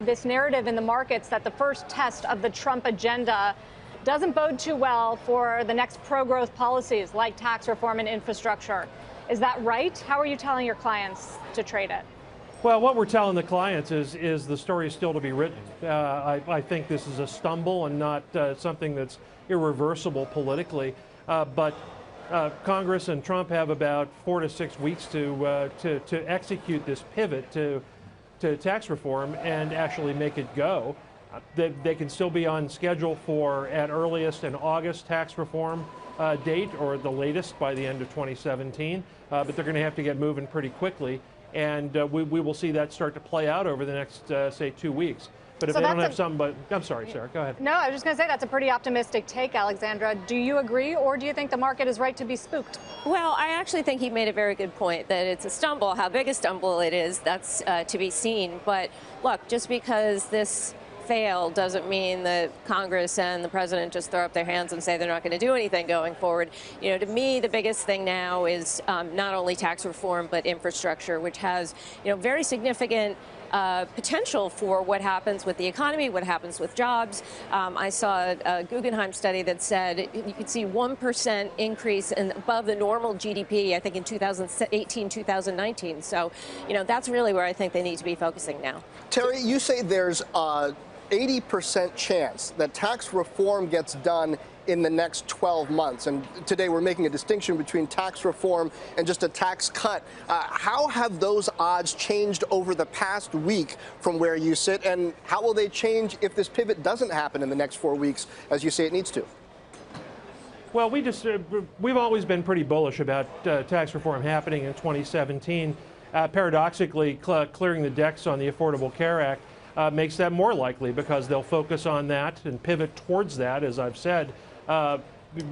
This narrative in the markets that the first test of the Trump agenda doesn't bode too well for the next pro-growth policies like tax reform and infrastructure. Is that right? How are you telling your clients to trade it? Well, what we're telling the clients is the story is still to be written. I think this is a stumble and not something that's irreversible politically. But Congress and Trump have about 4 to 6 weeks to execute this pivot to tax reform and actually make it go. They can still be on schedule for, at earliest, an August tax reform date, or the latest by the end of 2017. But they're going to have to get moving pretty quickly. And we will see that start to play out over the next, say, 2 weeks. But if they don't have something, I'm sorry, Sarah, go ahead. No, I was just going to say that's a pretty optimistic take, Alexandra. Do you agree, or do you think the market is right to be spooked? Well, I actually think he made a very good point that it's a stumble. How big a stumble it is, that's to be seen. But look, just because this failed doesn't mean that Congress and the president just throw up their hands and say they're not going to do anything going forward. You know, to me, the biggest thing now is not only tax reform, but infrastructure, which has, very significant potential for what happens with the economy, what happens with jobs. I saw a Guggenheim study that said you could see 1% increase above the normal GDP, I think, in 2018, 2019. So, that's really where I think they need to be focusing now. Terry, you say there's 80% chance that tax reform gets done in the next 12 months. And today we're making a distinction between tax reform and just a tax cut. How have those odds changed over the past week from where you sit? And how will they change if this pivot doesn't happen in the next 4 weeks, as you say it needs to? Well, we've always been pretty bullish about tax reform happening in 2017. Paradoxically, clearing the decks on the Affordable Care Act makes that more likely, because they'll focus on that and pivot towards that, as I've said,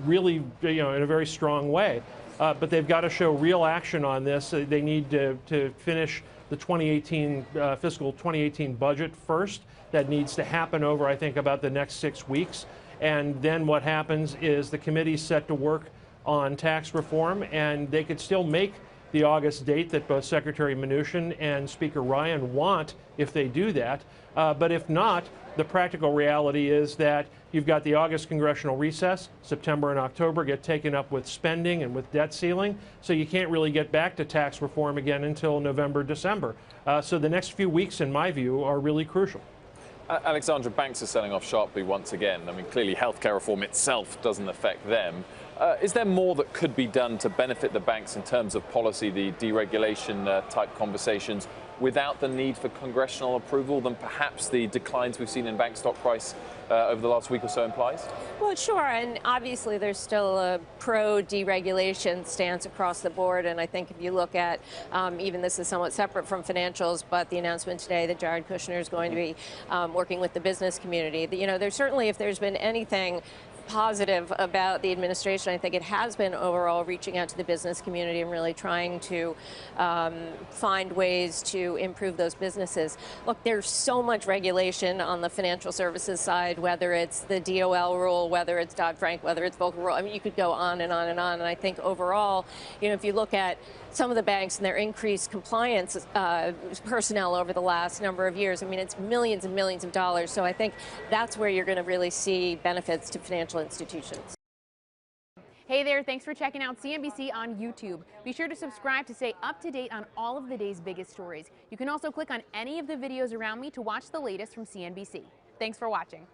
really, in a very strong way. But they've got to show real action on this. They need to finish the 2018 fiscal 2018 budget first. That needs to happen over, I think, about the next 6 weeks. And then what happens is the committee's set to work on tax reform, and they could still make the August date that both Secretary Mnuchin and Speaker Ryan want if they do that. But if not, the practical reality is that you've got the August congressional recess. September and October get taken up with spending and with debt ceiling, so you can't really get back to tax reform again until November, December. So the next few weeks, in my view, are really crucial. Alexandra, banks are selling off sharply once again. I mean, clearly healthcare reform itself doesn't affect them. Is there more that could be done to benefit the banks in terms of policy, the deregulation type conversations, without the need for congressional approval than perhaps the declines we've seen in bank stock price over the last week or so implies? Well, sure, and obviously there's still a pro-deregulation stance across the board, and I think if you look at, even this is somewhat separate from financials, but the announcement today that Jared Kushner is going to be working with the business community, there's certainly, if there's been anything positive about the administration, I think it has been overall reaching out to the business community and really trying to find ways to improve those businesses. Look, there's so much regulation on the financial services side, whether it's the DOL rule, whether it's Dodd-Frank, whether it's Volcker rule. I mean, you could go on and on and on. And I think overall, if you look at some of the banks and their increased compliance personnel over the last number of years, I mean, it's millions and millions of dollars. So I think that's where you're going to really see benefits to financial institutions. Hey there, thanks for checking out CNBC on YouTube. Be sure to subscribe to stay up to date on all of the day's biggest stories. You can also click on any of the videos around me to watch the latest from CNBC. Thanks for watching.